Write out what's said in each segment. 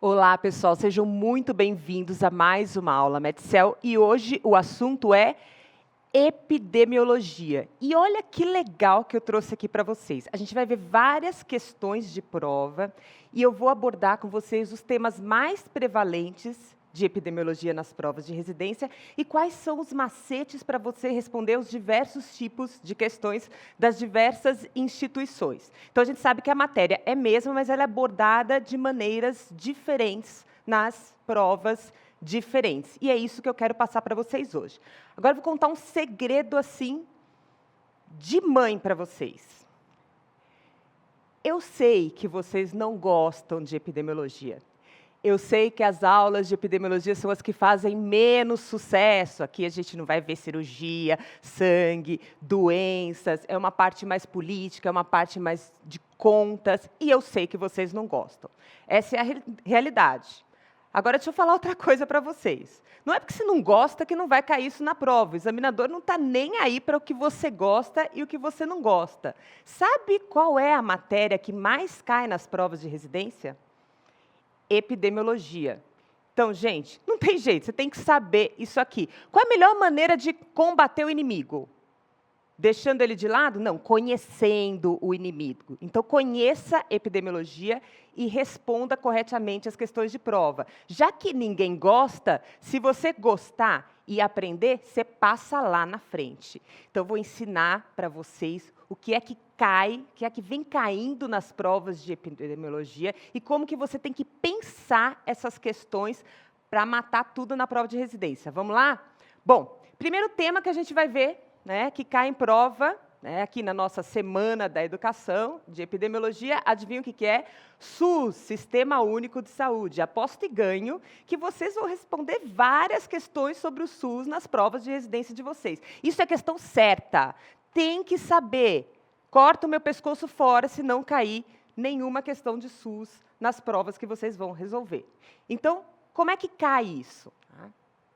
Olá, pessoal, sejam muito bem-vindos a mais uma aula Medcel e hoje o assunto é epidemiologia. E olha que legal que eu trouxe aqui para vocês. A gente vai ver várias questões de prova e eu vou abordar com vocês os temas mais prevalentes de epidemiologia nas provas de residência e quais são os macetes para você responder os diversos tipos de questões das diversas instituições. Então, a gente sabe que a matéria é a mesma, mas ela é abordada de maneiras diferentes nas provas diferentes. E é isso que eu quero passar para vocês hoje. Agora, eu vou contar um segredo, assim, de mãe para vocês. Eu sei que vocês não gostam de epidemiologia. Eu sei que as aulas de epidemiologia são as que fazem menos sucesso. Aqui a gente não vai ver cirurgia, sangue, doenças. É uma parte mais política, é uma parte mais de contas. E eu sei que vocês não gostam. Essa é a realidade. Agora, deixa eu falar outra coisa para vocês. Não é porque você não gosta que não vai cair isso na prova. O examinador não está nem aí para o que você gosta e o que você não gosta. Sabe qual é a matéria que mais cai nas provas de residência? Epidemiologia. Então, gente, não tem jeito, você tem que saber isso aqui. Qual é a melhor maneira de combater o inimigo? Deixando ele de lado? Não, conhecendo o inimigo. Então, conheça epidemiologia e responda corretamente as questões de prova. Já que ninguém gosta, se você gostar e aprender, você passa lá na frente. Então, eu vou ensinar para vocês o que é que cai, o que é que vem caindo nas provas de epidemiologia e como que você tem que pensar essas questões para matar tudo na prova de residência. Vamos lá? Bom, primeiro tema que a gente vai ver, que cai em prova, aqui na nossa Semana da Educação de Epidemiologia, adivinha o que é? SUS, Sistema Único de Saúde. Aposto e ganho que vocês vão responder várias questões sobre o SUS nas provas de residência de vocês. Isso é questão certa. Tem que saber. Corta o meu pescoço fora se não cair nenhuma questão de SUS nas provas que vocês vão resolver. Então, como é que cai isso?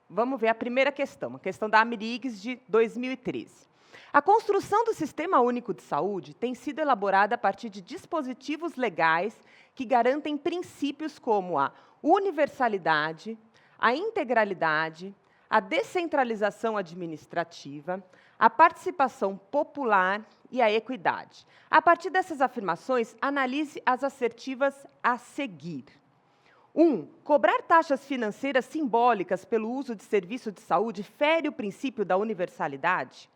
Vamos ver a primeira questão, a questão da Amerigs de 2013. A construção do Sistema Único de Saúde tem sido elaborada a partir de dispositivos legais que garantem princípios como a universalidade, a integralidade, a descentralização administrativa, a participação popular e a equidade. A partir dessas afirmações, analise as assertivas a seguir. 1. Cobrar taxas financeiras simbólicas pelo uso de serviço de saúde fere o princípio da universalidade?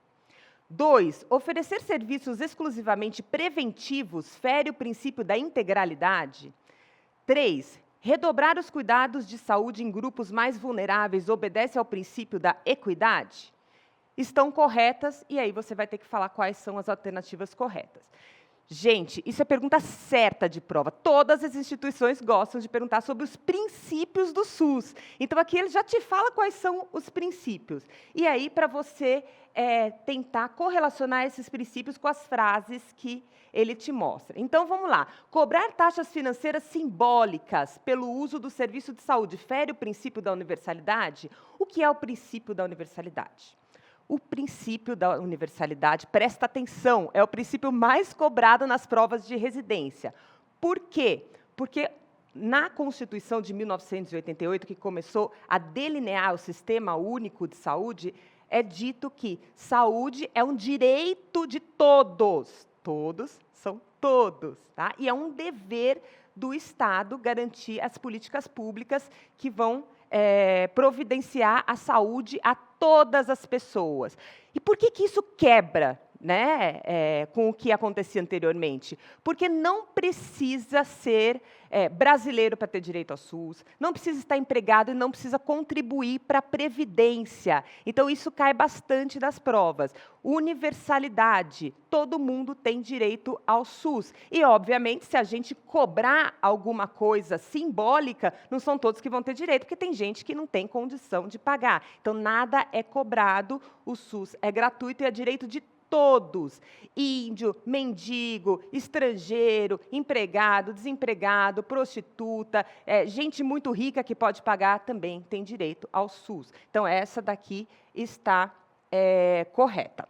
2. Oferecer serviços exclusivamente preventivos fere o princípio da integralidade? 3. Redobrar os cuidados de saúde em grupos mais vulneráveis obedece ao princípio da equidade? Estão corretas, e aí você vai ter que falar quais são as alternativas corretas. Gente, isso é pergunta certa de prova. Todas as instituições gostam de perguntar sobre os princípios do SUS. Então, aqui ele já te fala quais são os princípios. E aí, para você tentar correlacionar esses princípios com as frases que ele te mostra. Então, vamos lá. Cobrar taxas financeiras simbólicas pelo uso do serviço de saúde fere o princípio da universalidade? O que é o princípio da universalidade? O princípio da universalidade, presta atenção, é o princípio mais cobrado nas provas de residência. Por quê? Porque na Constituição de 1988, que começou a delinear o Sistema Único de Saúde, é dito que saúde é um direito de todos. Todos são todos, tá? E é um dever do Estado garantir as políticas públicas que vão providenciar a saúde a todas as pessoas. E por que isso quebra, com o que acontecia anteriormente? Porque não precisa ser brasileiro para ter direito ao SUS, não precisa estar empregado e não precisa contribuir para a Previdência. Então, isso cai bastante das provas. Universalidade, todo mundo tem direito ao SUS. E, obviamente, se a gente cobrar alguma coisa simbólica, não são todos que vão ter direito, porque tem gente que não tem condição de pagar. Então, nada é cobrado, o SUS é gratuito e é direito de todos, índio, mendigo, estrangeiro, empregado, desempregado, prostituta, gente muito rica que pode pagar, também tem direito ao SUS. Então, essa daqui está correta.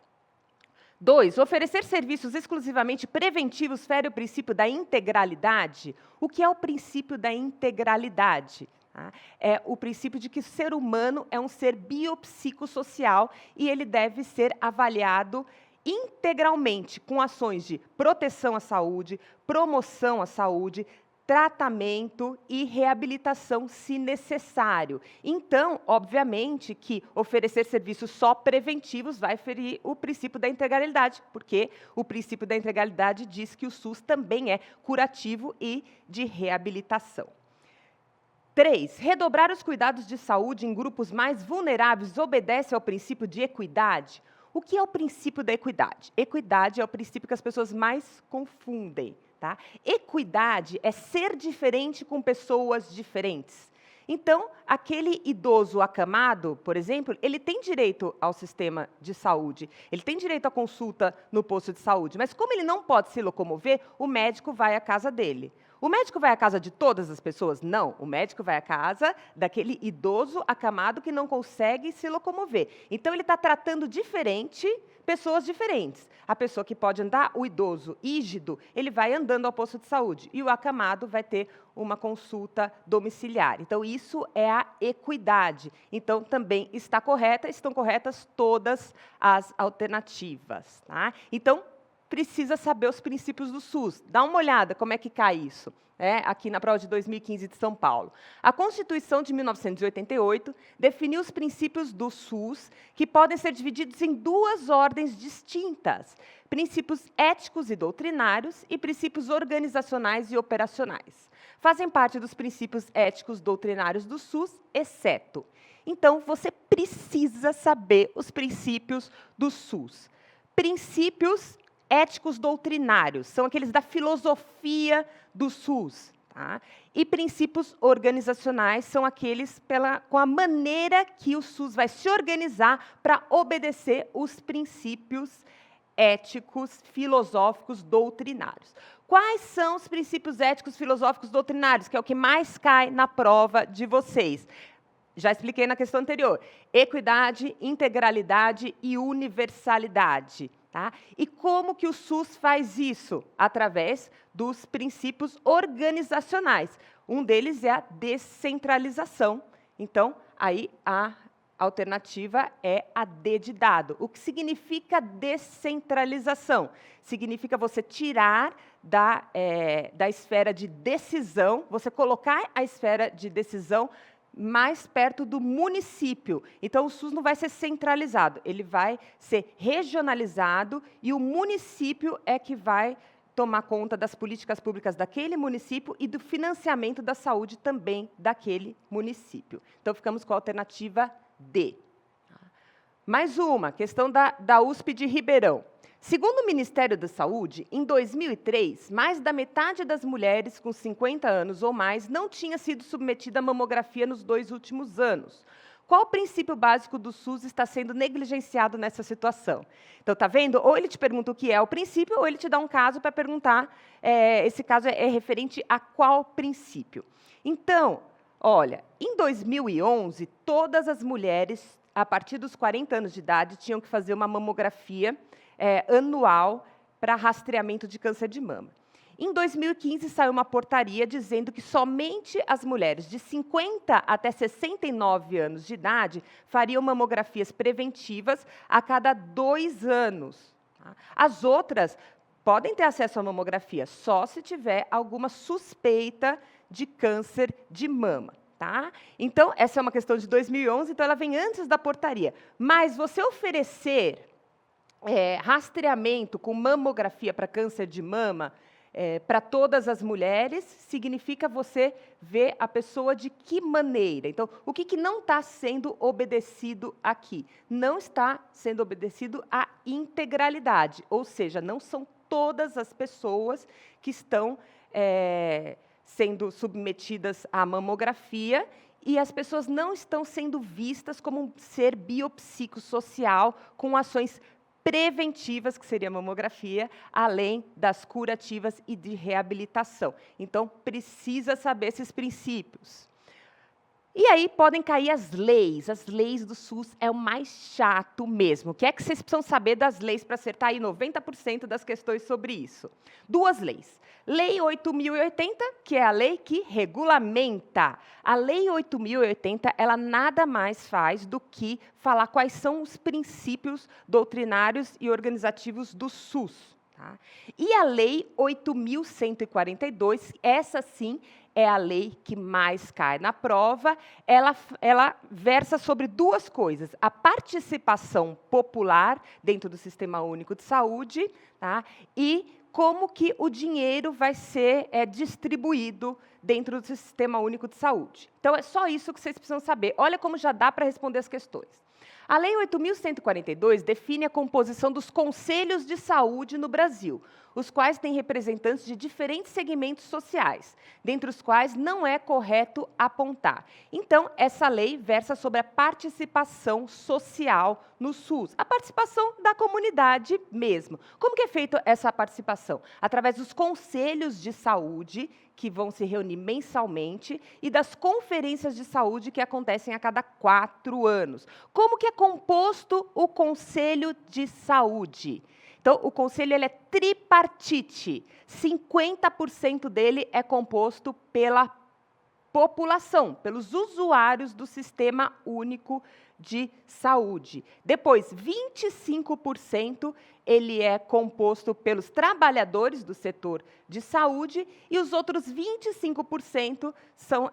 2, oferecer serviços exclusivamente preventivos fere o princípio da integralidade. O que é o princípio da integralidade? É o princípio de que o ser humano é um ser biopsicossocial e ele deve ser avaliado integralmente com ações de proteção à saúde, promoção à saúde, tratamento e reabilitação, se necessário. Então, obviamente, que oferecer serviços só preventivos vai ferir o princípio da integralidade, porque o princípio da integralidade diz que o SUS também é curativo e de reabilitação. 3, redobrar os cuidados de saúde em grupos mais vulneráveis obedece ao princípio de equidade. O que é o princípio da equidade? Equidade é o princípio que as pessoas mais confundem. Tá? Equidade é ser diferente com pessoas diferentes. Então, aquele idoso acamado, por exemplo, ele tem direito ao sistema de saúde, ele tem direito à consulta no posto de saúde, mas como ele não pode se locomover, o médico vai à casa dele. O médico vai à casa de todas as pessoas? Não, o médico vai à casa daquele idoso acamado que não consegue se locomover. Então, ele está tratando diferente pessoas diferentes. A pessoa que pode andar, o idoso ígido, ele vai andando ao posto de saúde. E o acamado vai ter uma consulta domiciliar. Então, isso é a equidade. Então, também está correta, estão corretas todas as alternativas. Tá? Então, precisa saber os princípios do SUS. Dá uma olhada como é que cai isso, aqui na prova de 2015 de São Paulo. A Constituição de 1988 definiu os princípios do SUS, que podem ser divididos em 2 ordens distintas: princípios éticos e doutrinários e princípios organizacionais e operacionais. Fazem parte dos princípios éticos doutrinários do SUS, exceto. Então, você precisa saber os princípios do SUS. Princípios éticos doutrinários, são aqueles da filosofia do SUS. Tá? E princípios organizacionais são aqueles com a maneira que o SUS vai se organizar para obedecer os princípios éticos, filosóficos, doutrinários. Quais são os princípios éticos, filosóficos, doutrinários, que é o que mais cai na prova de vocês? Já expliquei na questão anterior. Equidade, integralidade e universalidade. Tá? E como que o SUS faz isso? Através dos princípios organizacionais. Um deles é a descentralização. Então, aí a alternativa é a D de dado. O que significa descentralização? Significa você tirar da esfera de decisão, você colocar a esfera de decisão mais perto do município. Então, o SUS não vai ser centralizado, ele vai ser regionalizado e o município é que vai tomar conta das políticas públicas daquele município e do financiamento da saúde também daquele município. Então, ficamos com a alternativa D. Mais uma, questão da USP de Ribeirão. Segundo o Ministério da Saúde, em 2003, mais da metade das mulheres com 50 anos ou mais não tinha sido submetida a mamografia nos 2 últimos anos. Qual princípio básico do SUS está sendo negligenciado nessa situação? Então, está vendo? Ou ele te pergunta o que é o princípio, ou ele te dá um caso para perguntar, esse caso é referente a qual princípio. Então, olha, em 2011, todas as mulheres, a partir dos 40 anos de idade, tinham que fazer uma mamografia anual para rastreamento de câncer de mama. Em 2015, saiu uma portaria dizendo que somente as mulheres de 50 até 69 anos de idade fariam mamografias preventivas a cada 2 anos. Tá? As outras podem ter acesso à mamografia só se tiver alguma suspeita de câncer de mama. Tá? Então, essa é uma questão de 2011, então ela vem antes da portaria. Mas você oferecer rastreamento com mamografia para câncer de mama para todas as mulheres, significa você ver a pessoa de que maneira. Então, o que não está sendo obedecido aqui? Não está sendo obedecido a integralidade, ou seja, não são todas as pessoas que estão sendo submetidas à mamografia e as pessoas não estão sendo vistas como um ser biopsicossocial com ações preventivas, que seria a mamografia, além das curativas e de reabilitação. Então, precisa saber esses princípios. E aí podem cair as leis. As leis do SUS é o mais chato mesmo. O que é que vocês precisam saber das leis para acertar aí 90% das questões sobre isso? Duas leis. Lei 8.080, que é a lei que regulamenta. A Lei 8.080, ela nada mais faz do que falar quais são os princípios doutrinários e organizativos do SUS. Tá? E a Lei 8.142, essa sim, é a lei que mais cai na prova. Ela versa sobre duas coisas: a participação popular dentro do Sistema Único de Saúde, tá? E como que o dinheiro vai ser distribuído dentro do Sistema Único de Saúde. Então, é só isso que vocês precisam saber. Olha como já dá para responder as questões. A Lei 8.142 define a composição dos conselhos de saúde no Brasil, os quais têm representantes de diferentes segmentos sociais, dentre os quais não é correto apontar. Então, essa lei versa sobre a participação social no SUS, a participação da comunidade mesmo. Como que é feita essa participação? Através dos conselhos de saúde, que vão se reunir mensalmente, e das conferências de saúde que acontecem a cada 4 anos. Como que é composto o Conselho de Saúde? Então, o conselho ele é tripartite. 50% dele é composto pela população, pelos usuários do Sistema Único de Saúde. Depois, 25% ele é composto pelos trabalhadores do setor de saúde e os outros 25%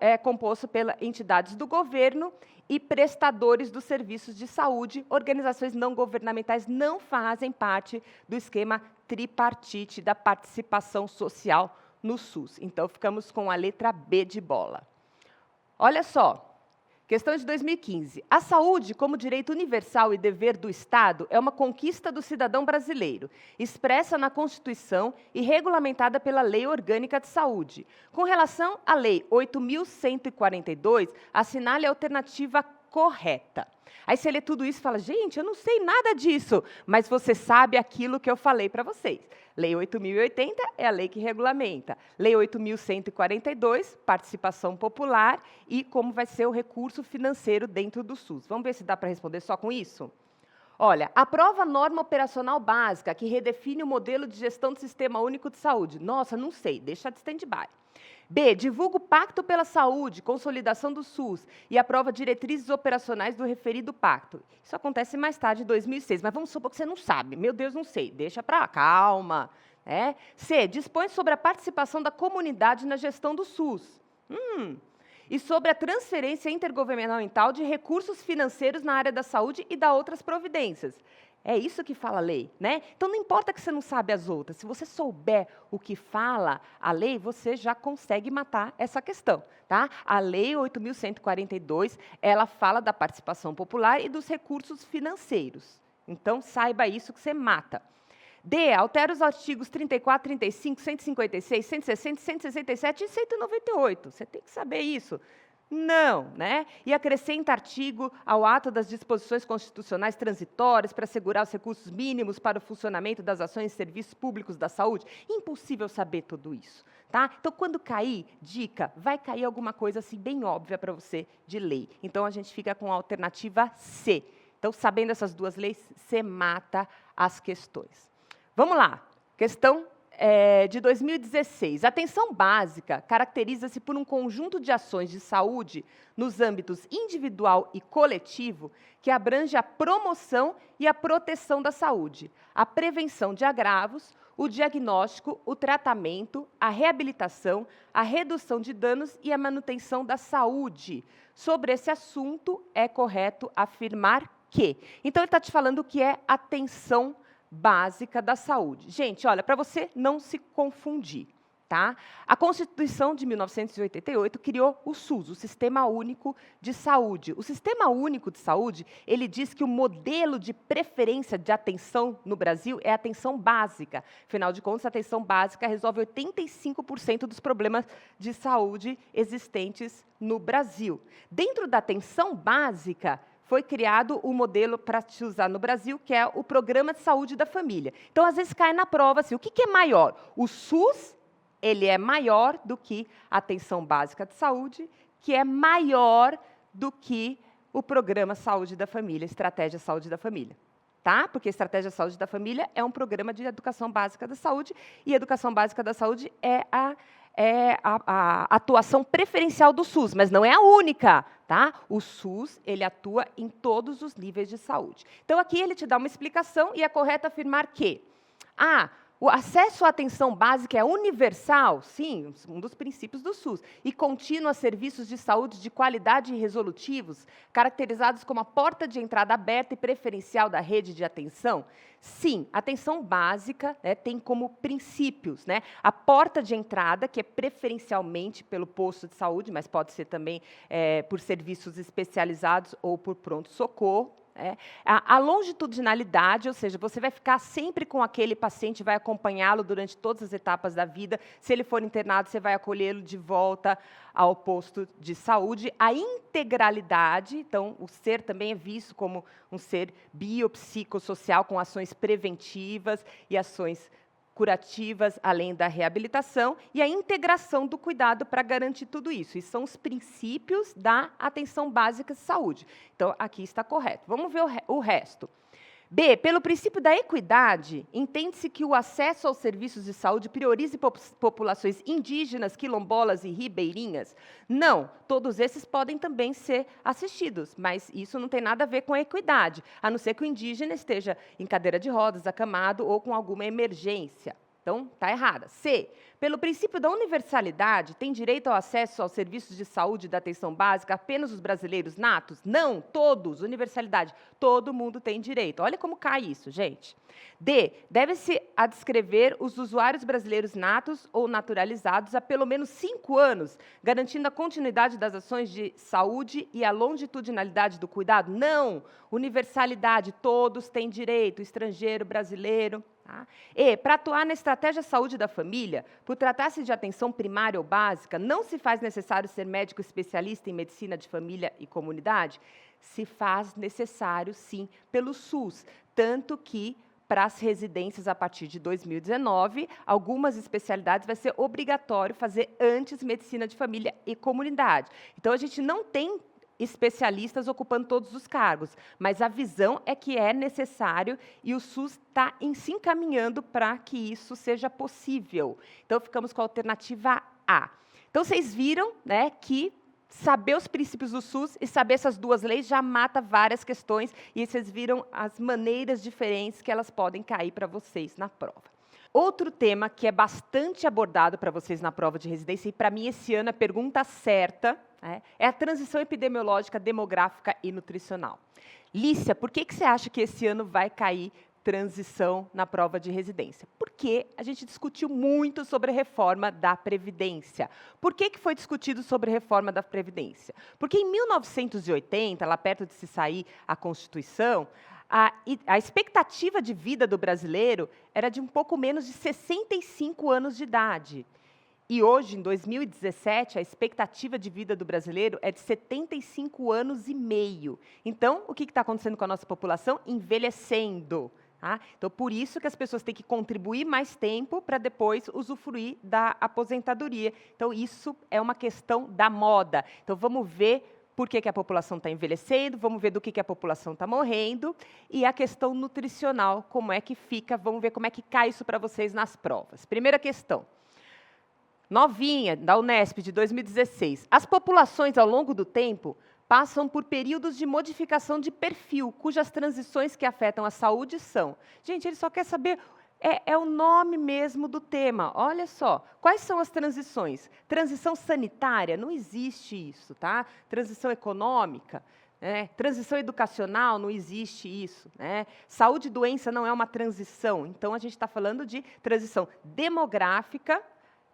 é composto pelas entidades do governo e prestadores dos serviços de saúde. Organizações não governamentais não fazem parte do esquema tripartite da participação social no SUS. Então, ficamos com a letra B de bola. Olha só. Questão de 2015. A saúde, como direito universal e dever do Estado, é uma conquista do cidadão brasileiro, expressa na Constituição e regulamentada pela Lei Orgânica de Saúde. Com relação à Lei 8.142, assinale a alternativa correta. Aí você lê tudo isso e fala, gente, eu não sei nada disso, mas você sabe aquilo que eu falei para vocês. Lei 8.080 é a lei que regulamenta. Lei 8.142, participação popular e como vai ser o recurso financeiro dentro do SUS. Vamos ver se dá para responder só com isso? Olha, aprova a norma operacional básica, que redefine o modelo de gestão do Sistema Único de Saúde. Nossa, não sei, deixa de stand-by. B, divulga o Pacto pela Saúde, consolidação do SUS, e aprova diretrizes operacionais do referido pacto. Isso acontece mais tarde, em 2006, mas vamos supor que você não sabe. Meu Deus, não sei, deixa para lá, calma. C, dispõe sobre a participação da comunidade na gestão do SUS. E sobre a transferência intergovernamental de recursos financeiros na área da saúde e da outras providências. É isso que fala a lei, né? Então, não importa que você não sabe as outras. Se você souber o que fala a lei, você já consegue matar essa questão, tá? A Lei 8.142, ela fala da participação popular e dos recursos financeiros. Então, saiba isso que você mata. D, altera os artigos 34, 35, 156, 160, 167 e 198. Você tem que saber isso. Não, né? E acrescenta artigo ao ato das disposições constitucionais transitórias para assegurar os recursos mínimos para o funcionamento das ações e serviços públicos da saúde. Impossível saber tudo isso, tá? Então, quando cair, dica, vai cair alguma coisa assim bem óbvia para você de lei. Então, a gente fica com a alternativa C. Então, sabendo essas duas leis, você mata as questões. Vamos lá, questão de 2016. A atenção básica caracteriza-se por um conjunto de ações de saúde nos âmbitos individual e coletivo que abrange a promoção e a proteção da saúde, a prevenção de agravos, o diagnóstico, o tratamento, a reabilitação, a redução de danos e a manutenção da saúde. Sobre esse assunto, é correto afirmar que. Então, ele está te falando o que é atenção básica da saúde. Gente, olha, para você não se confundir, tá? A Constituição de 1988 criou o SUS, o Sistema Único de Saúde. O Sistema Único de Saúde, ele diz que o modelo de preferência de atenção no Brasil é a atenção básica. Afinal de contas, a atenção básica resolve 85% dos problemas de saúde existentes no Brasil. Dentro da atenção básica, foi criado o modelo para se usar no Brasil, que é o Programa de Saúde da Família. Então, às vezes, cai na prova assim, o que é maior? O SUS, ele é maior do que a atenção básica de saúde, que é maior do que o Programa Saúde da Família, Estratégia Saúde da Família. Tá? Porque a Estratégia Saúde da Família é um programa de educação básica da saúde, e a educação básica da saúde é a atuação preferencial do SUS, mas não é a única. Tá? O SUS ele atua em todos os níveis de saúde. Então, aqui ele te dá uma explicação, e é correto afirmar que o acesso à atenção básica é universal, sim, um dos princípios do SUS, e contínuo a serviços de saúde de qualidade e resolutivos, caracterizados como a porta de entrada aberta e preferencial da rede de atenção. Sim, a atenção básica, né, tem como princípios, né, a porta de entrada, que é preferencialmente pelo posto de saúde, mas pode ser também por serviços especializados ou por pronto-socorro. A longitudinalidade, ou seja, você vai ficar sempre com aquele paciente, vai acompanhá-lo durante todas as etapas da vida. Se ele for internado, você vai acolhê-lo de volta ao posto de saúde. A integralidade, então, o ser também é visto como um ser biopsicossocial, com ações preventivas e ações curativas, além da reabilitação, e a integração do cuidado para garantir tudo isso. E são os princípios da atenção básica de saúde. Então, aqui está correto. Vamos ver o resto. B, pelo princípio da equidade, entende-se que o acesso aos serviços de saúde priorize populações indígenas, quilombolas e ribeirinhas? Não, todos esses podem também ser assistidos, mas isso não tem nada a ver com a equidade, a não ser que o indígena esteja em cadeira de rodas, acamado ou com alguma emergência. Então, está errada. C, pelo princípio da universalidade, tem direito ao acesso aos serviços de saúde e da atenção básica apenas os brasileiros natos? Não, todos. Universalidade. Todo mundo tem direito. Olha como cai isso, gente. D, deve-se adscrever os usuários brasileiros natos ou naturalizados há pelo menos 5 anos, garantindo a continuidade das ações de saúde e a longitudinalidade do cuidado? Não. Universalidade. Todos têm direito. Estrangeiro, brasileiro. E, para atuar na estratégia saúde da família, por tratar-se de atenção primária ou básica, não se faz necessário ser médico especialista em medicina de família e comunidade? Se faz necessário, sim, pelo SUS, tanto que, para as residências, a partir de 2019, algumas especialidades vai ser obrigatório fazer antes medicina de família e comunidade. Então, a gente não tem especialistas ocupando todos os cargos, mas a visão é que é necessário e o SUS está se encaminhando para que isso seja possível. Então, ficamos com a alternativa A. Então, vocês viram, né, que saber os princípios do SUS e saber essas duas leis já mata várias questões, e vocês viram as maneiras diferentes que elas podem cair para vocês na prova. Outro tema que é bastante abordado para vocês na prova de residência, e para mim esse ano a pergunta certa, é a transição epidemiológica, demográfica e nutricional. Lícia, por que você acha que esse ano vai cair transição na prova de residência? Porque a gente discutiu muito sobre a reforma da Previdência. Por que foi discutido sobre a reforma da Previdência? Porque em 1980, lá perto de se sair a Constituição, a expectativa de vida do brasileiro era de um pouco menos de 65 anos de idade. E hoje, em 2017, a expectativa de vida do brasileiro é de 75 anos e meio. Então, o que está acontecendo com a nossa população? Envelhecendo. Tá? Então, por isso que as pessoas têm que contribuir mais tempo para depois usufruir da aposentadoria. Então, isso é uma questão da moda. Então, vamos ver por que a população está envelhecendo, vamos ver do que a população está morrendo, e a questão nutricional, como é que fica, vamos ver como é que cai isso para vocês nas provas. Primeira questão. Novinha, da Unesp, de 2016. As populações, ao longo do tempo, passam por períodos de modificação de perfil, cujas transições que afetam a saúde são... Gente, ele só quer saber... É o nome mesmo do tema. Olha só, quais são as transições? Transição sanitária? Não existe isso, tá? Transição econômica? Transição educacional? Não existe isso. Saúde e doença não é uma transição. Então, a gente está falando de transição demográfica,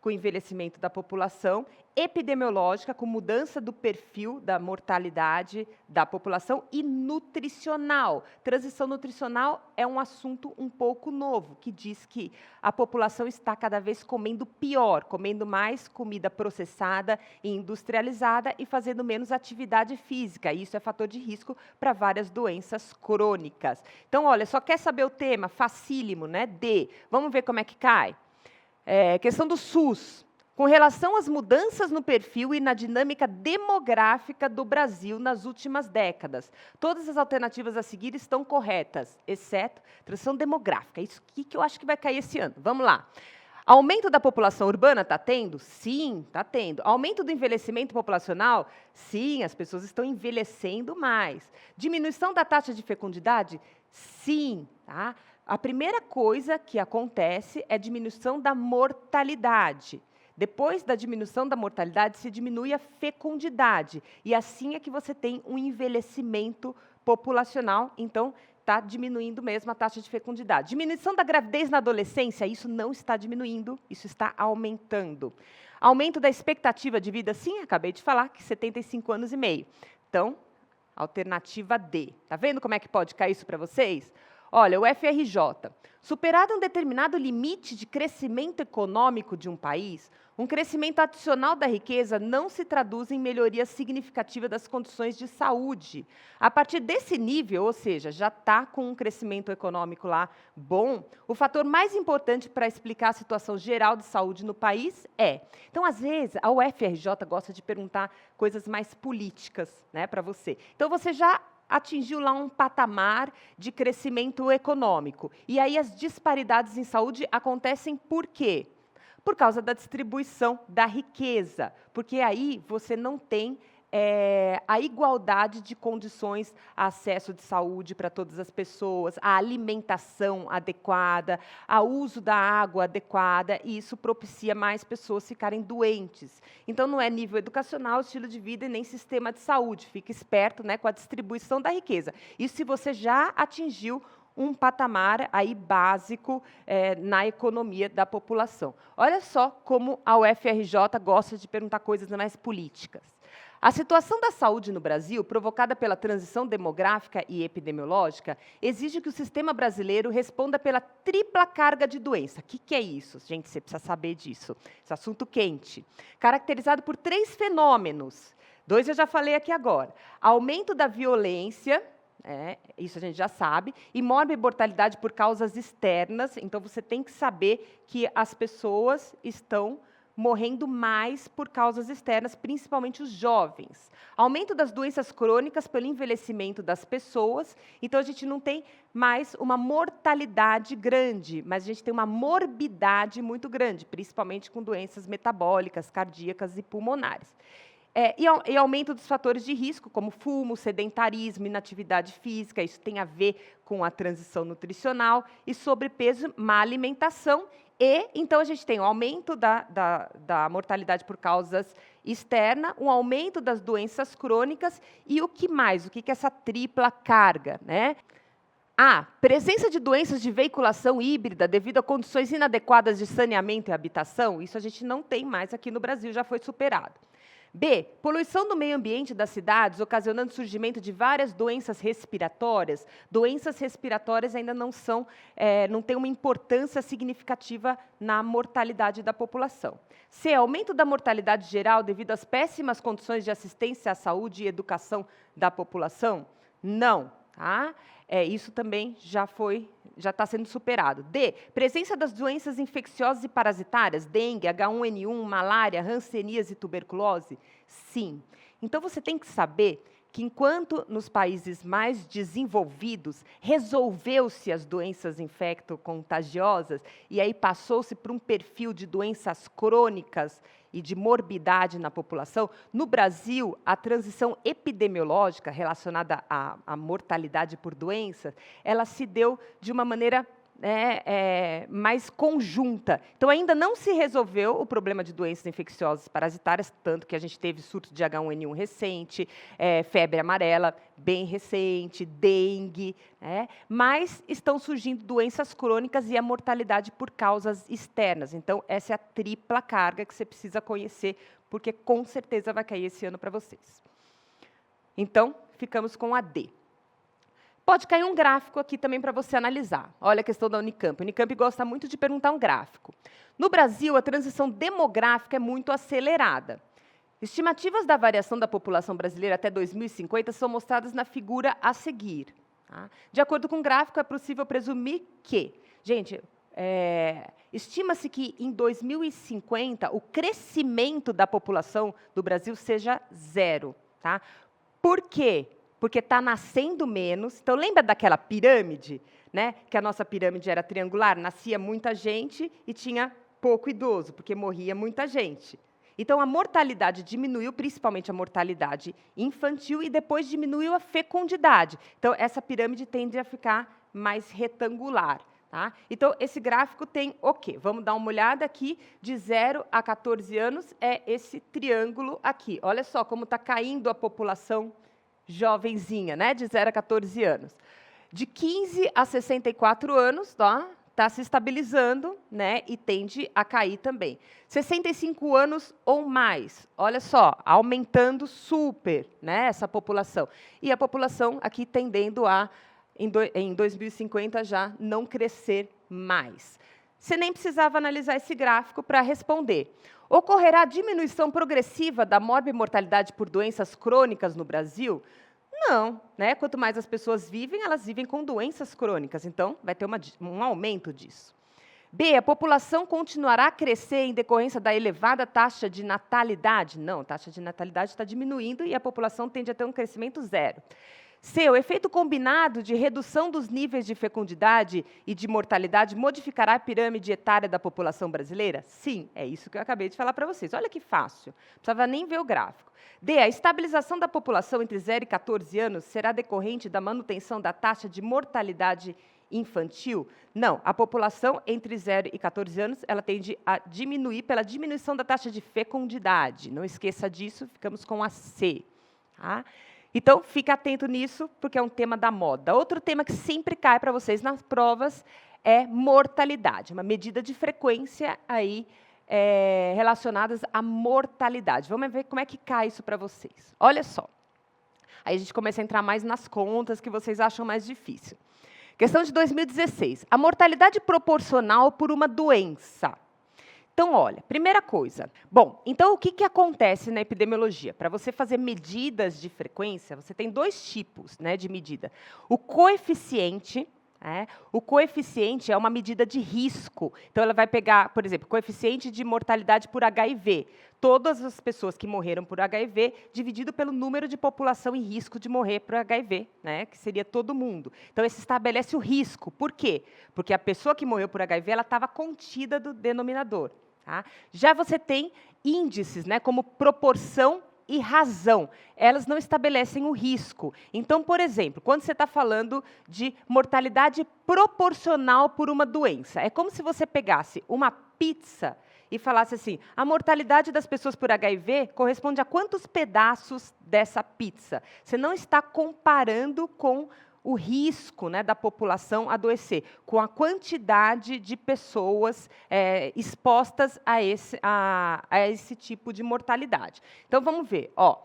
com o envelhecimento da população, epidemiológica, com mudança do perfil da mortalidade da população, e nutricional. Transição nutricional é um assunto um pouco novo, que diz que a população está cada vez comendo pior, comendo mais comida processada e industrializada e fazendo menos atividade física. Isso é fator de risco para várias doenças crônicas. Então, olha, só quer saber o tema? Facílimo, né? D. Vamos ver como é que cai? Questão do SUS. com relação às mudanças no perfil e na dinâmica demográfica do Brasil nas últimas décadas. Todas as alternativas a seguir estão corretas, exceto transição demográfica. Isso que eu acho que vai cair esse ano. Vamos lá. Aumento da população urbana está tendo? Sim, está tendo. Aumento do envelhecimento populacional? Sim, as pessoas estão envelhecendo mais. Diminuição da taxa de fecundidade? Sim. Tá? A primeira coisa que acontece é a diminuição da mortalidade. Depois da diminuição da mortalidade, se diminui a fecundidade. E assim é que você tem um envelhecimento populacional. Então, está diminuindo mesmo a taxa de fecundidade. Diminuição da gravidez na adolescência, isso não está diminuindo, isso está aumentando. Aumento da expectativa de vida, sim, acabei de falar, que 75 anos e meio. Então, alternativa D. Está vendo como é que pode cair isso para vocês? Olha, o FRJ. Superado um determinado limite de crescimento econômico de um país, um crescimento adicional da riqueza não se traduz em melhoria significativa das condições de saúde. A partir desse nível, ou seja, já está com um crescimento econômico lá bom, o fator mais importante para explicar a situação geral de saúde no país é... Então, às vezes, a UFRJ gosta de perguntar coisas mais políticas, né, para você. Então, você já atingiu lá um patamar de crescimento econômico. E aí as disparidades em saúde acontecem por quê? Por causa da distribuição da riqueza, porque aí você não tem a igualdade de condições, acesso de saúde para todas as pessoas, a alimentação adequada, o uso da água adequada, e isso propicia mais pessoas ficarem doentes. Então, não é nível educacional, estilo de vida e nem sistema de saúde. Fique esperto, né, com a distribuição da riqueza. Isso se você já atingiu um patamar aí básico na economia da população. Olha só como a UFRJ gosta de perguntar coisas mais políticas. A situação da saúde no Brasil, provocada pela transição demográfica e epidemiológica, exige que o sistema brasileiro responda pela tripla carga de doença. O que é isso? Gente, você precisa saber disso. Esse assunto quente. Caracterizado por 3 fenômenos. 2 eu já falei aqui agora. Aumento da violência... isso a gente já sabe, e mortalidade por causas externas, então você tem que saber que as pessoas estão morrendo mais por causas externas, principalmente os jovens. Aumento das doenças crônicas pelo envelhecimento das pessoas, então a gente não tem mais uma mortalidade grande, mas a gente tem uma morbidade muito grande, principalmente com doenças metabólicas, cardíacas e pulmonares. E aumento dos fatores de risco, como fumo, sedentarismo, inatividade física, isso tem a ver com a transição nutricional, e sobrepeso, má alimentação, e então a gente tem um aumento da mortalidade por causas externas, um aumento das doenças crônicas, e o que mais? O que é essa tripla carga, né? Presença de doenças de veiculação híbrida devido a condições inadequadas de saneamento e habitação, isso a gente não tem mais aqui no Brasil, já foi superado. B, poluição do meio ambiente das cidades, ocasionando o surgimento de várias doenças respiratórias. Doenças respiratórias ainda não têm uma importância significativa na mortalidade da população. C, aumento da mortalidade geral devido às péssimas condições de assistência à saúde e educação da população? Não. Tá? Isso também já está sendo superado. D, presença das doenças infecciosas e parasitárias, dengue, H1N1, malária, hanseníase e tuberculose? Sim. Então, você tem que saber que, enquanto nos países mais desenvolvidos, resolveu-se as doenças infecto-contagiosas, e aí passou-se para um perfil de doenças crônicas e de morbidade na população, no Brasil, a transição epidemiológica relacionada à mortalidade por doenças, ela se deu de uma maneira mais conjunta. Então, ainda não se resolveu o problema de doenças infecciosas parasitárias, tanto que a gente teve surto de H1N1 recente, febre amarela bem recente, dengue, mas estão surgindo doenças crônicas e a mortalidade por causas externas. Então, essa é a tripla carga que você precisa conhecer, porque com certeza vai cair esse ano para vocês. Então, ficamos com a D. Pode cair um gráfico aqui também para você analisar. Olha a questão da Unicamp. A Unicamp gosta muito de perguntar um gráfico. No Brasil, a transição demográfica é muito acelerada. Estimativas da variação da população brasileira até 2050 são mostradas na figura a seguir. Tá? De acordo com o gráfico, é possível presumir que... Gente, estima-se que em 2050 o crescimento da população do Brasil seja 0. Tá? Por quê? Porque está nascendo menos. Então, lembra daquela pirâmide? Né? Que a nossa pirâmide era triangular, nascia muita gente e tinha pouco idoso, porque morria muita gente. Então, a mortalidade diminuiu, principalmente a mortalidade infantil, e depois diminuiu a fecundidade. Então, essa pirâmide tende a ficar mais retangular. Tá? Então, esse gráfico tem o quê? Vamos dar uma olhada aqui, de 0 a 14 anos, é esse triângulo aqui. Olha só como está caindo a população jovenzinha, né? De 0 a 14 anos. De 15 a 64 anos, tá? Está se estabilizando, né, e tende a cair também. 65 anos ou mais, olha só, aumentando super, né, essa população. E a população aqui tendendo a, em 2050, já não crescer mais. Você nem precisava analisar esse gráfico para responder. Ocorrerá diminuição progressiva da morbimortalidade por doenças crônicas no Brasil? Não, né? Quanto mais as pessoas vivem, elas vivem com doenças crônicas, então vai ter um aumento disso. B, a população continuará a crescer em decorrência da elevada taxa de natalidade? Não, a taxa de natalidade está diminuindo e a população tende a ter um crescimento 0. C, o efeito combinado de redução dos níveis de fecundidade e de mortalidade modificará a pirâmide etária da população brasileira? Sim, é isso que eu acabei de falar para vocês. Olha que fácil, não precisava nem ver o gráfico. D, a estabilização da população entre 0 e 14 anos será decorrente da manutenção da taxa de mortalidade infantil? Não, a população entre 0 e 14 anos ela tende a diminuir pela diminuição da taxa de fecundidade. Não esqueça disso, ficamos com a C. Tá? Então, fique atento nisso, porque é um tema da moda. Outro tema que sempre cai para vocês nas provas é mortalidade, uma medida de frequência aí, relacionadas à mortalidade. Vamos ver como é que cai isso para vocês. Olha só. Aí a gente começa a entrar mais nas contas que vocês acham mais difícil. Questão de 2016. A mortalidade proporcional por uma doença. Então, olha, primeira coisa. Bom, então o que acontece na epidemiologia? Para você fazer medidas de frequência, você tem 2 tipos, né, de medida. O coeficiente é uma medida de risco. Então, ela vai pegar, por exemplo, coeficiente de mortalidade por HIV. Todas as pessoas que morreram por HIV, dividido pelo número de população em risco de morrer por HIV, né, que seria todo mundo. Então, esse estabelece o risco. Por quê? Porque a pessoa que morreu por HIV ela estava contida do denominador. Tá? Já você tem índices, né, como proporção e razão. Elas não estabelecem o risco. Então, por exemplo, quando você está falando de mortalidade proporcional por uma doença, é como se você pegasse uma pizza e falasse assim, a mortalidade das pessoas por HIV corresponde a quantos pedaços dessa pizza? Você não está comparando com o risco, né, da população adoecer, com a quantidade de pessoas expostas a esse tipo de mortalidade. Então, vamos ver. Ó,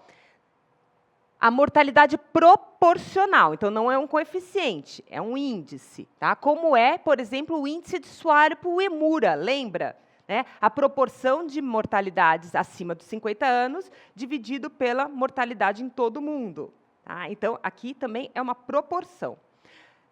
a mortalidade proporcional, então não é um coeficiente, é um índice. Tá? Como é, por exemplo, o índice de Suárez-Uemura, lembra? Né? A proporção de mortalidades acima dos 50 anos dividido pela mortalidade em todo o mundo. Tá? Então, aqui também é uma proporção.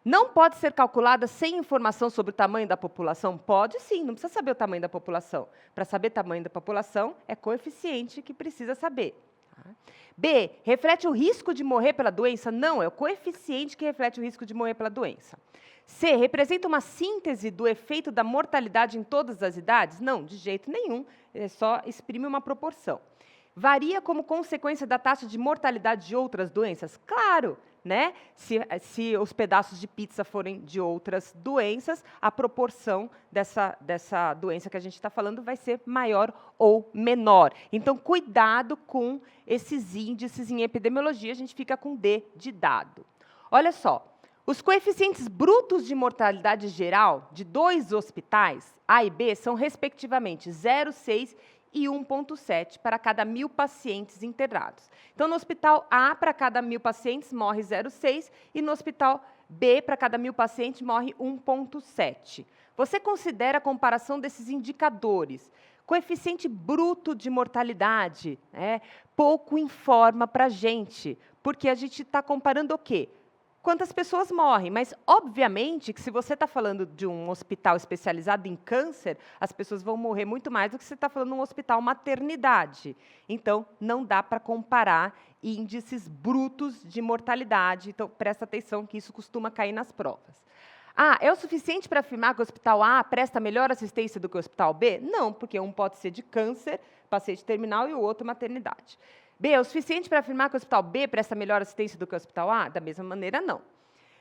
Não pode ser calculada sem informação sobre o tamanho da população? Pode sim, não precisa saber o tamanho da população. Para saber o tamanho da população, é coeficiente que precisa saber. Tá? B, reflete o risco de morrer pela doença? Não, é o coeficiente que reflete o risco de morrer pela doença. C, representa uma síntese do efeito da mortalidade em todas as idades? Não, de jeito nenhum, só exprime uma proporção. Varia como consequência da taxa de mortalidade de outras doenças? Claro, né? Se os pedaços de pizza forem de outras doenças, a proporção dessa doença que a gente está falando vai ser maior ou menor. Então, cuidado com esses índices em epidemiologia, a gente fica com D de dado. Olha só, os coeficientes brutos de mortalidade geral de 2 hospitais, A e B, são respectivamente 0,6 e 1,7 para cada 1.000 pacientes internados. Então, no hospital A, para cada 1.000 pacientes, morre 0,6, e no hospital B, para cada 1.000 pacientes, morre 1,7. Você considera a comparação desses indicadores? Coeficiente bruto de mortalidade, pouco informa para a gente, porque a gente está comparando o quê? quantas pessoas morrem. Mas, obviamente, que se você está falando de um hospital especializado em câncer, as pessoas vão morrer muito mais do que se você está falando de um hospital maternidade. Então, não dá para comparar índices brutos de mortalidade. Então, presta atenção que isso costuma cair nas provas. É o suficiente para afirmar que o hospital A presta melhor assistência do que o hospital B? Não, porque um pode ser de câncer, paciente terminal, e o outro maternidade. B, é o suficiente para afirmar que o hospital B presta melhor assistência do que o hospital A? Da mesma maneira, não.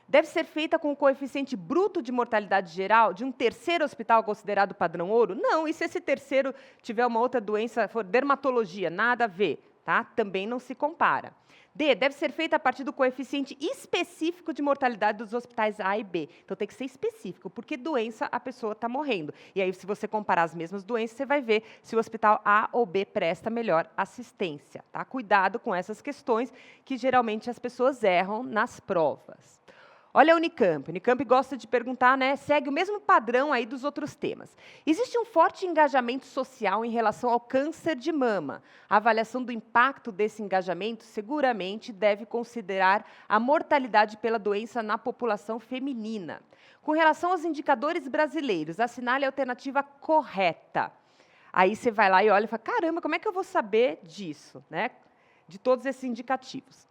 Deve ser feita com o coeficiente bruto de mortalidade geral de um terceiro hospital considerado padrão ouro? Não, e se esse terceiro tiver uma outra doença, for dermatologia, nada a ver, tá? Também não se compara. D, deve ser feita a partir do coeficiente específico de mortalidade dos hospitais A e B. Então, tem que ser específico, porque doença a pessoa está morrendo. E aí, se você comparar as mesmas doenças, você vai ver se o hospital A ou B presta melhor assistência. Tá? Cuidado com essas questões, que geralmente as pessoas erram nas provas. Olha a Unicamp. A Unicamp gosta de perguntar, né, segue o mesmo padrão aí dos outros temas. Existe um forte engajamento social em relação ao câncer de mama. A avaliação do impacto desse engajamento seguramente deve considerar a mortalidade pela doença na população feminina. Com relação aos indicadores brasileiros, assinale a alternativa correta. Aí você vai lá e olha e fala, caramba, como é que eu vou saber disso, né? De todos esses indicativos.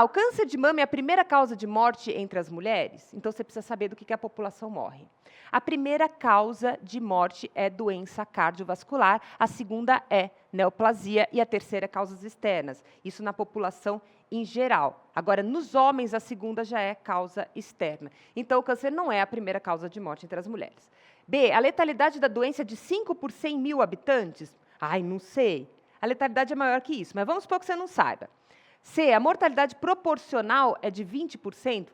O câncer de mama é a primeira causa de morte entre as mulheres? Então, você precisa saber do que a população morre. A primeira causa de morte é doença cardiovascular, a segunda é neoplasia e a terceira é causas externas. Isso na população em geral. Agora, nos homens, a segunda já é causa externa. Então, o câncer não é a primeira causa de morte entre as mulheres. B, a letalidade da doença é de 5 por 100 mil habitantes? Não sei. A letalidade é maior que isso, mas vamos supor que você não saiba. C, a mortalidade proporcional é de 20%?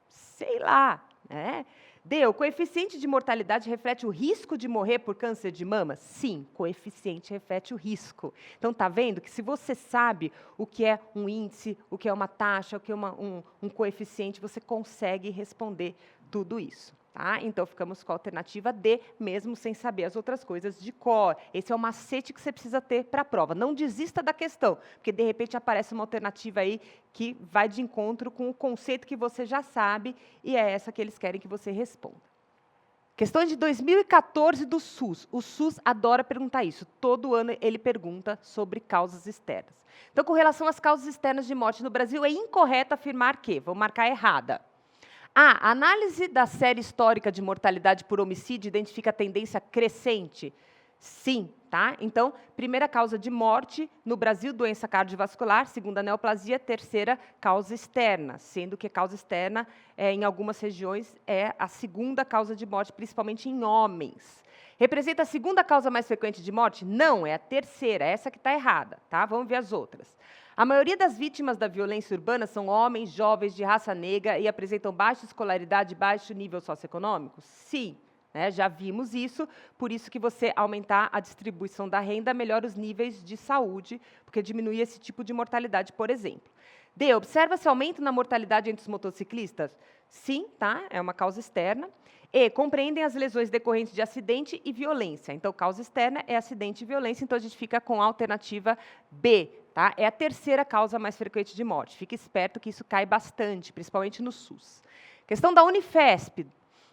Sei lá, né? D, o coeficiente de mortalidade reflete o risco de morrer por câncer de mama? Sim, coeficiente reflete o risco. Então, está vendo que se você sabe o que é um índice, o que é uma taxa, o que é um coeficiente, você consegue responder tudo isso. Tá? Então, ficamos com a alternativa D, mesmo sem saber as outras coisas de cor. Esse é o macete que você precisa ter para a prova. Não desista da questão, porque, de repente, aparece uma alternativa aí que vai de encontro com o conceito que você já sabe, e é essa que eles querem que você responda. Questões de 2014 do SUS. O SUS adora perguntar isso. Todo ano ele pergunta sobre causas externas. Então, com relação às causas externas de morte no Brasil, é incorreto afirmar que, vou marcar errada. A análise da série histórica de mortalidade por homicídio identifica a tendência crescente? Sim, tá? Então, primeira causa de morte no Brasil, doença cardiovascular, segunda, neoplasia, terceira, causa externa, sendo que a causa externa, em algumas regiões, é a segunda causa de morte, principalmente em homens. Representa a segunda causa mais frequente de morte? Não, é a terceira, essa que está errada, tá? Vamos ver as outras. A maioria das vítimas da violência urbana são homens, jovens, de raça negra e apresentam baixa escolaridade e baixo nível socioeconômico? Sim, né, já vimos isso, por isso que você aumentar a distribuição da renda melhora os níveis de saúde, porque diminui esse tipo de mortalidade, por exemplo. D, observa-se aumento na mortalidade entre os motociclistas? Sim, tá? É uma causa externa. E, compreendem as lesões decorrentes de acidente e violência. Então, causa externa é acidente e violência, então a gente fica com a alternativa B. Tá? É a terceira causa mais frequente de morte. Fique esperto que isso cai bastante, principalmente no SUS. Questão da Unifesp,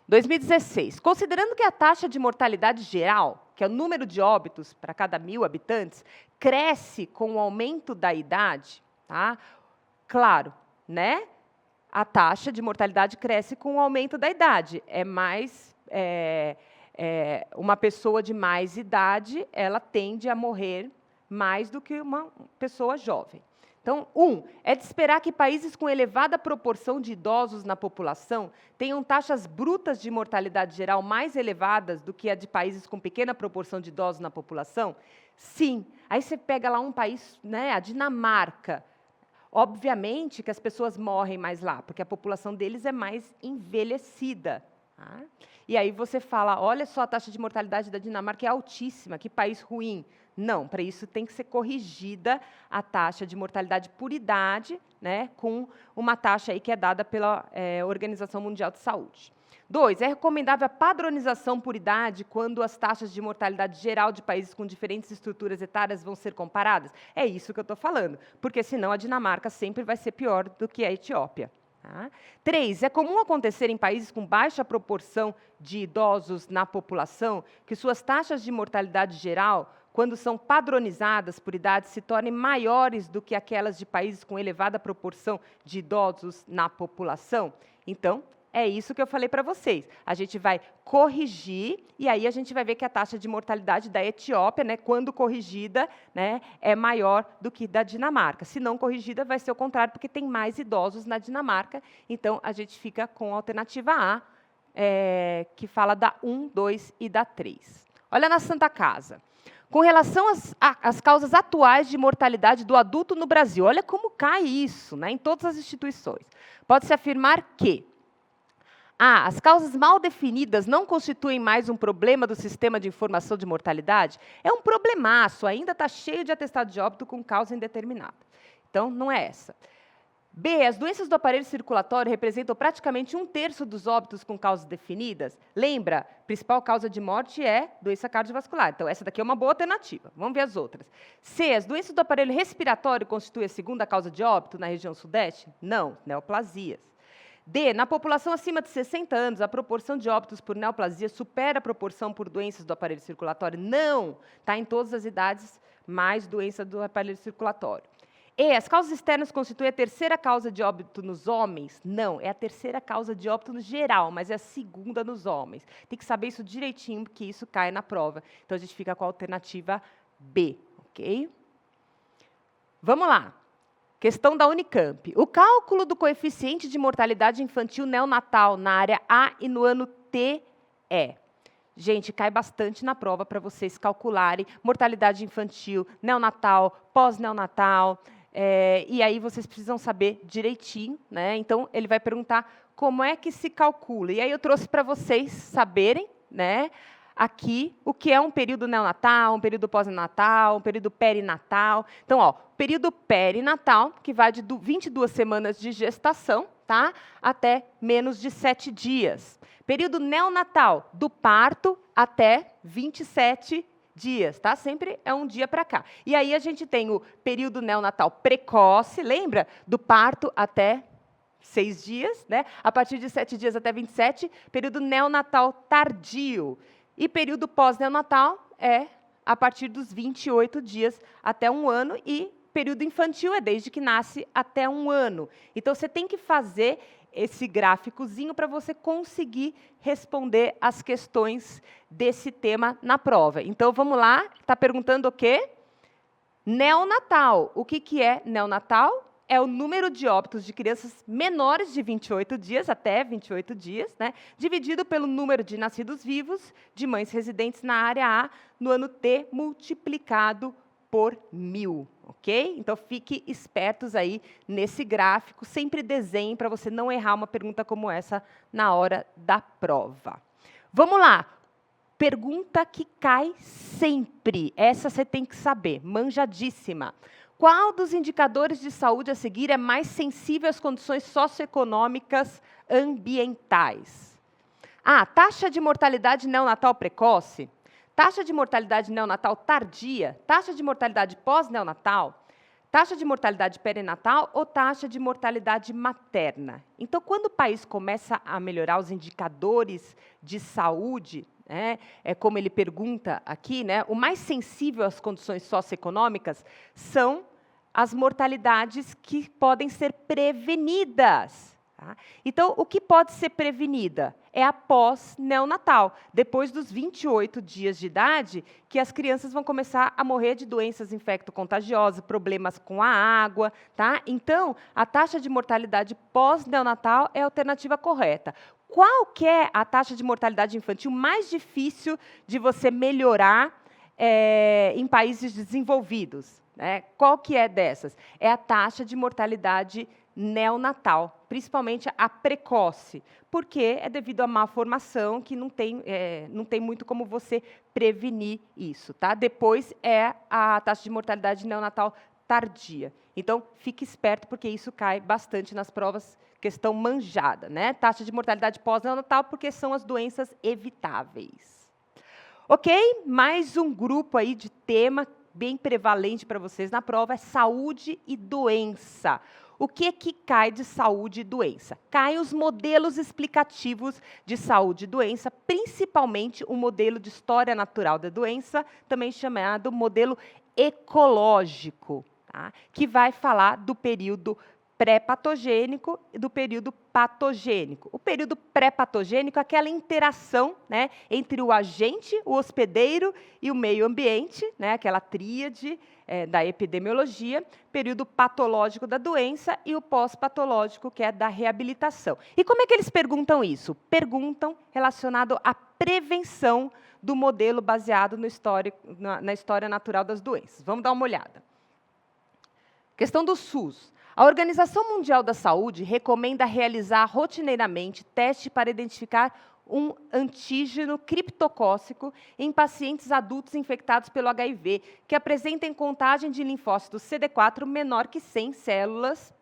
2016. Considerando que a taxa de mortalidade geral, que é o número de óbitos para cada 1.000 habitantes, cresce com o aumento da idade, tá? Claro, né? A taxa de mortalidade cresce com o aumento da idade. Uma pessoa de mais idade, ela tende a morrer mais do que uma pessoa jovem. Então, é de esperar que países com elevada proporção de idosos na população tenham taxas brutas de mortalidade geral mais elevadas do que a de países com pequena proporção de idosos na população? Sim. Aí você pega lá um país, né, a Dinamarca. Obviamente que as pessoas morrem mais lá, porque a população deles é mais envelhecida. Tá? E aí você fala, olha só, a taxa de mortalidade da Dinamarca é altíssima, que país ruim. Não, para isso tem que ser corrigida a taxa de mortalidade por idade, né, com uma taxa aí que é dada pela Organização Mundial de Saúde. 2, é recomendável a padronização por idade quando as taxas de mortalidade geral de países com diferentes estruturas etárias vão ser comparadas? É isso que eu estou falando, porque senão a Dinamarca sempre vai ser pior do que a Etiópia. Tá? 3, é comum acontecer em países com baixa proporção de idosos na população que suas taxas de mortalidade geral, quando são padronizadas por idade, se tornem maiores do que aquelas de países com elevada proporção de idosos na população? Então, é isso que eu falei para vocês. A gente vai corrigir, e aí a gente vai ver que a taxa de mortalidade da Etiópia, né, quando corrigida, né, é maior do que da Dinamarca. Se não corrigida, vai ser o contrário, porque tem mais idosos na Dinamarca. Então, a gente fica com a alternativa A, que fala da 1, 2 e da 3. Olha na Santa Casa. Com relação às causas atuais de mortalidade do adulto no Brasil, olha como cai isso, né, em todas as instituições. Pode-se afirmar que as causas mal definidas não constituem mais um problema do sistema de informação de mortalidade? É um problemaço, ainda está cheio de atestado de óbito com causa indeterminada. Então, não é essa. B, as doenças do aparelho circulatório representam praticamente 1/3 dos óbitos com causas definidas. Lembra, a principal causa de morte é doença cardiovascular. Então, essa daqui é uma boa alternativa. Vamos ver as outras. C, as doenças do aparelho respiratório constituem a segunda causa de óbito na região sudeste? Não, neoplasias. D, na população acima de 60 anos, a proporção de óbitos por neoplasia supera a proporção por doenças do aparelho circulatório? Não, está em todas as idades, mais doença do aparelho circulatório. E, as causas externas constituem a terceira causa de óbito nos homens? Não, é a terceira causa de óbito no geral, mas é a segunda nos homens. Tem que saber isso direitinho, porque isso cai na prova. Então, a gente fica com a alternativa B, ok? Vamos lá. Questão da Unicamp. O cálculo do coeficiente de mortalidade infantil neonatal na área A e no ano T é... Gente, cai bastante na prova para vocês calcularem mortalidade infantil, neonatal, pós-neonatal, e aí vocês precisam saber direitinho, né? Então, ele vai perguntar como é que se calcula. E aí eu trouxe para vocês saberem, né, aqui o que é um período neonatal, um período pós-natal, um período perinatal. Então, ó, período perinatal, que vai de 22 semanas de gestação, tá, até menos de 7 dias. Período neonatal, do parto até 27 dias, tá? Sempre é um dia para cá. E aí a gente tem o período neonatal precoce, lembra? Do parto até 6 dias, né? A partir de 7 dias até 27, período neonatal tardio. E período pós-neonatal é a partir dos 28 dias até 1 ano, e período infantil é desde que nasce até 1 ano. Então, você tem que fazer esse gráficozinho para você conseguir responder as questões desse tema na prova. Então, vamos lá. Está perguntando o quê? Neonatal. O que é neonatal? É o número de óbitos de crianças menores de 28 dias, até 28 dias, né, dividido pelo número de nascidos vivos de mães residentes na área A no ano T, multiplicado por 1000, ok? Então, fique espertos aí nesse gráfico, sempre desenhe para você não errar uma pergunta como essa na hora da prova. Vamos lá. Pergunta que cai sempre. Essa você tem que saber, manjadíssima. Qual dos indicadores de saúde a seguir é mais sensível às condições socioeconômicas ambientais? A, taxa de mortalidade neonatal precoce, taxa de mortalidade neonatal tardia, taxa de mortalidade pós-neonatal, taxa de mortalidade perinatal ou taxa de mortalidade materna. Então, quando o país começa a melhorar os indicadores de saúde, como ele pergunta aqui, né, o mais sensível às condições socioeconômicas são as mortalidades que podem ser prevenidas. Tá? Então, o que pode ser prevenida? É a pós-neonatal, depois dos 28 dias de idade, que as crianças vão começar a morrer de doenças infecto-contagiosas, problemas com a água. Tá? Então, a taxa de mortalidade pós-neonatal é a alternativa correta. Qual que é a taxa de mortalidade infantil mais difícil de você melhorar em países desenvolvidos? Né? Qual que é dessas? É a taxa de mortalidade neonatal, principalmente a precoce, porque é devido à má formação que não tem muito como você prevenir isso. Tá? Depois é a taxa de mortalidade neonatal tardia. Então, fique esperto, porque isso cai bastante nas provas, questão manjada, né? Taxa de mortalidade pós-neonatal, porque são as doenças evitáveis. Ok? Mais um grupo aí de tema bem prevalente para vocês na prova é saúde e doença. O que cai de saúde e doença? Caem os modelos explicativos de saúde e doença, principalmente o modelo de história natural da doença, também chamado modelo ecológico, tá? Que vai falar do período pré-patogênico e do período patogênico. O período pré-patogênico é aquela interação, né, entre o agente, o hospedeiro e o meio ambiente, né, aquela tríade da epidemiologia, período patológico da doença e o pós-patológico, que é da reabilitação. E como é que eles perguntam isso? Perguntam relacionado à prevenção do modelo baseado no na história natural das doenças. Vamos dar uma olhada. Questão do SUS. A Organização Mundial da Saúde recomenda realizar rotineiramente teste para identificar um antígeno criptocócico em pacientes adultos infectados pelo HIV, que apresentem contagem de linfócitos CD4 menor que 100 células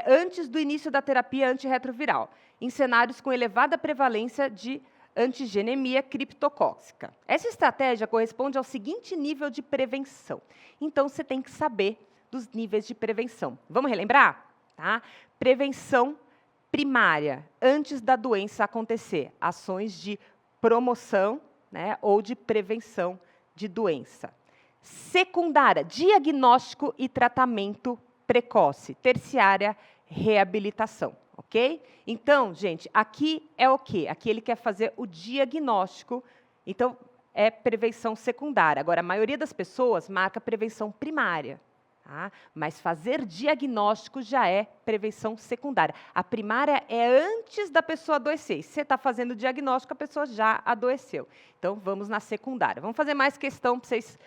antes do início da terapia antirretroviral, em cenários com elevada prevalência de antigenemia criptocócica. Essa estratégia corresponde ao seguinte nível de prevenção. Então, você tem que saber dos níveis de prevenção. Vamos relembrar? Tá? Prevenção primária, antes da doença acontecer. Ações de promoção, né, ou de prevenção de doença. Secundária, diagnóstico e tratamento precoce. Terciária, reabilitação. Ok? Então, gente, aqui é o quê? Aqui ele quer fazer o diagnóstico. Então, é prevenção secundária. Agora, a maioria das pessoas marca prevenção primária. Tá? Mas fazer diagnóstico já é prevenção secundária. A primária é antes da pessoa adoecer. Se você está fazendo diagnóstico, a pessoa já adoeceu. Então, vamos na secundária. Vamos fazer mais questão para vocês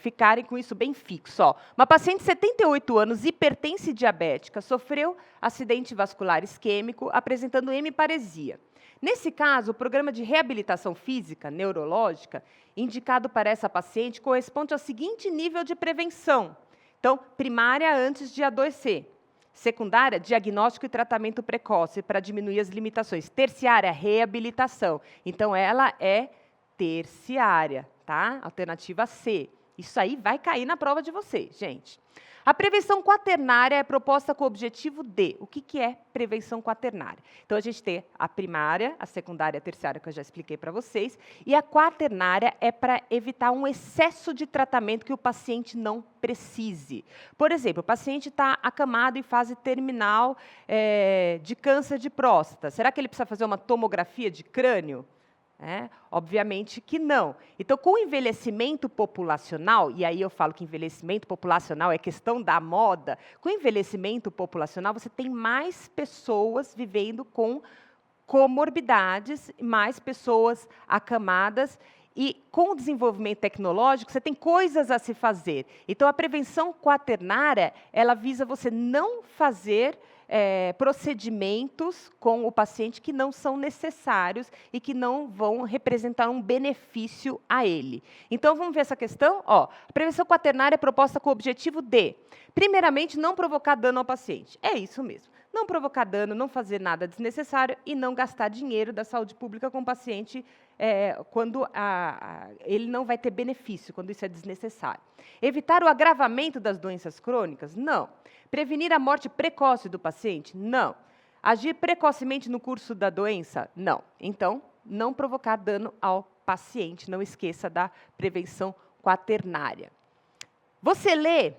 ficarem com isso bem fixo. Ó. Uma paciente de 78 anos, hipertensa e diabética, sofreu acidente vascular isquêmico, apresentando hemiparesia. Nesse caso, o programa de reabilitação física neurológica indicado para essa paciente corresponde ao seguinte nível de prevenção. Então, primária, antes de adoecer. Secundária, diagnóstico e tratamento precoce para diminuir as limitações. Terciária, reabilitação. Então, ela é terciária, tá? Alternativa C. Isso aí vai cair na prova de vocês, gente. A prevenção quaternária é proposta com o objetivo de... O que é prevenção quaternária? Então, a gente tem a primária, a secundária e a terciária, que eu já expliquei para vocês, e a quaternária é para evitar um excesso de tratamento que o paciente não precise. Por exemplo, o paciente está acamado em fase terminal de câncer de próstata. Será que ele precisa fazer uma tomografia de crânio? Obviamente que não. Então, com o envelhecimento populacional, e aí eu falo que envelhecimento populacional é questão da moda, com o envelhecimento populacional você tem mais pessoas vivendo com comorbidades, mais pessoas acamadas, e com o desenvolvimento tecnológico você tem coisas a se fazer. Então, a prevenção quaternária, ela visa você não fazer procedimentos com o paciente que não são necessários e que não vão representar um benefício a ele. Então, vamos ver essa questão? Ó, a prevenção quaternária é proposta com o objetivo de, primeiramente, não provocar dano ao paciente. É isso mesmo. Não provocar dano, não fazer nada desnecessário e não gastar dinheiro da saúde pública com o paciente quando ele não vai ter benefício, quando isso é desnecessário. Evitar o agravamento das doenças crônicas? Não. Prevenir a morte precoce do paciente? Não. Agir precocemente no curso da doença? Não. Então, não provocar dano ao paciente. Não esqueça da prevenção quaternária. Você lê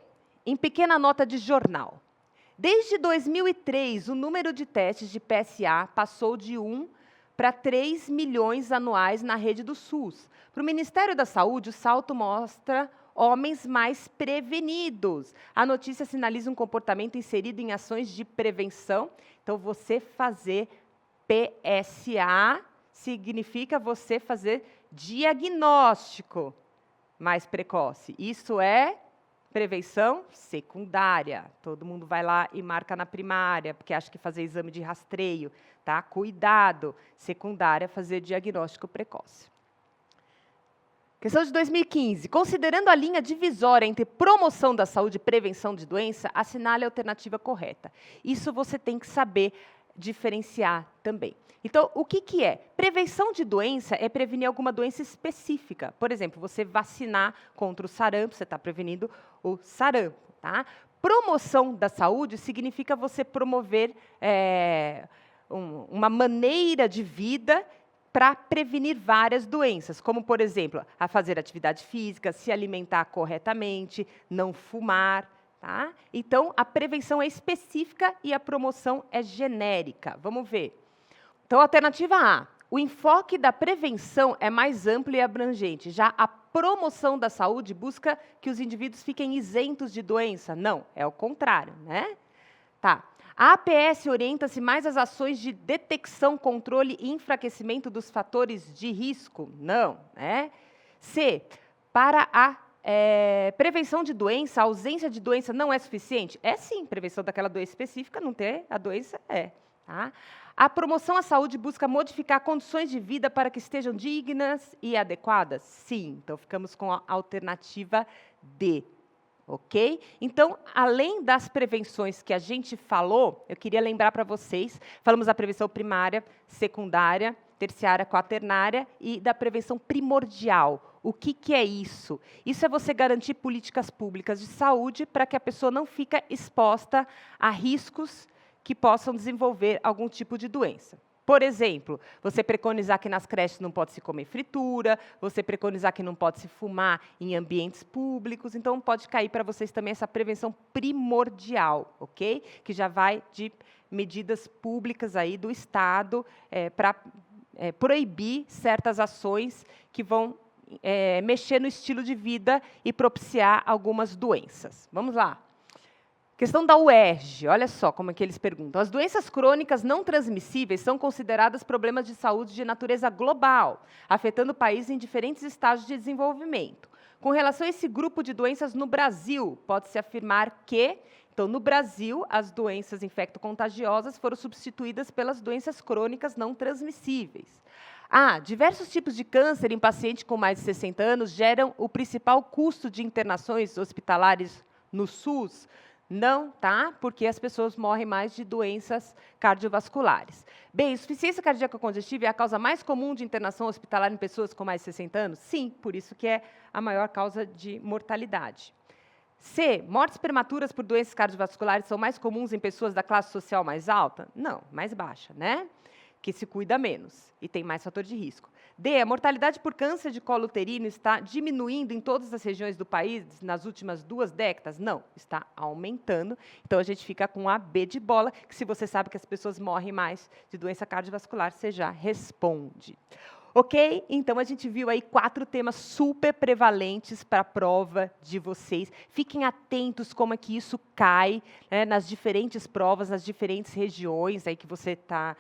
em pequena nota de jornal. Desde 2003, o número de testes de PSA passou de 1 para 3 milhões anuais na rede do SUS. Para o Ministério da Saúde, o salto mostra homens mais prevenidos. A notícia sinaliza um comportamento inserido em ações de prevenção. Então, você fazer PSA significa você fazer diagnóstico mais precoce. Isso é prevenção secundária. Todo mundo vai lá e marca na primária, porque acha que fazer exame de rastreio, tá? Cuidado. Secundária, fazer diagnóstico precoce. Questão de 2015. Considerando a linha divisória entre promoção da saúde e prevenção de doença, assinale a alternativa correta. Isso você tem que saber diferenciar também. Então, o que é? Prevenção de doença é prevenir alguma doença específica. Por exemplo, você vacinar contra o sarampo, você está prevenindo o sarampo. Tá? Promoção da saúde significa você promover uma maneira de vida para prevenir várias doenças, como, por exemplo, a fazer atividade física, se alimentar corretamente, não fumar. Tá? Então, a prevenção é específica e a promoção é genérica. Vamos ver. Então, alternativa A. O enfoque da prevenção é mais amplo e abrangente. Já a promoção da saúde busca que os indivíduos fiquem isentos de doença. Não, é o contrário, né? Tá. A APS orienta-se mais às ações de detecção, controle e enfraquecimento dos fatores de risco? Não, né? C. Para a prevenção de doença, a ausência de doença não é suficiente? É sim, prevenção daquela doença específica, não ter a doença é. Tá? A promoção à saúde busca modificar condições de vida para que estejam dignas e adequadas? Sim, então ficamos com a alternativa D. Ok? Então, além das prevenções que a gente falou, eu queria lembrar para vocês, falamos da prevenção primária, secundária, terciária, quaternária e da prevenção primordial. O que é isso? Isso é você garantir políticas públicas de saúde para que a pessoa não fique exposta a riscos que possam desenvolver algum tipo de doença. Por exemplo, você preconizar que nas creches não pode se comer fritura, você preconizar que não pode se fumar em ambientes públicos, então pode cair para vocês também essa prevenção primordial, ok? Que já vai de medidas públicas aí do Estado para proibir certas ações que vão mexer no estilo de vida e propiciar algumas doenças. Vamos lá. Questão da UERJ, olha só como é que eles perguntam. As doenças crônicas não transmissíveis são consideradas problemas de saúde de natureza global, afetando o país em diferentes estágios de desenvolvimento. Com relação a esse grupo de doenças no Brasil, pode-se afirmar que, então, no Brasil, as doenças infecto-contagiosas foram substituídas pelas doenças crônicas não transmissíveis. Diversos tipos de câncer em pacientes com mais de 60 anos geram o principal custo de internações hospitalares no SUS. Não, tá? Porque as pessoas morrem mais de doenças cardiovasculares. Bem, insuficiência cardíaca congestiva é a causa mais comum de internação hospitalar em pessoas com mais de 60 anos? Sim, por isso que é a maior causa de mortalidade. C. Mortes prematuras por doenças cardiovasculares são mais comuns em pessoas da classe social mais alta? Não, mais baixa, né? Que se cuida menos e tem mais fator de risco. D. A mortalidade por câncer de colo uterino está diminuindo em todas as regiões do país nas últimas 2 décadas? Não, está aumentando. Então, a gente fica com a B de bola, que se você sabe que as pessoas morrem mais de doença cardiovascular, você já responde. Ok? Então, a gente viu aí 4 temas super prevalentes para a prova de vocês. Fiquem atentos como é que isso cai, né, nas diferentes provas, nas diferentes regiões aí que você está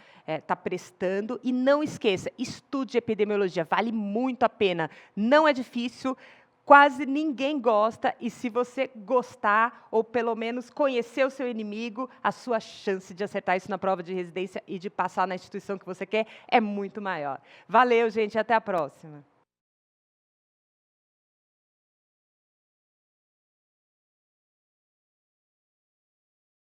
prestando. E não esqueça, estude epidemiologia, vale muito a pena. Não é difícil, quase ninguém gosta, e se você gostar, ou pelo menos conhecer o seu inimigo, a sua chance de acertar isso na prova de residência e de passar na instituição que você quer é muito maior. Valeu, gente, até a próxima.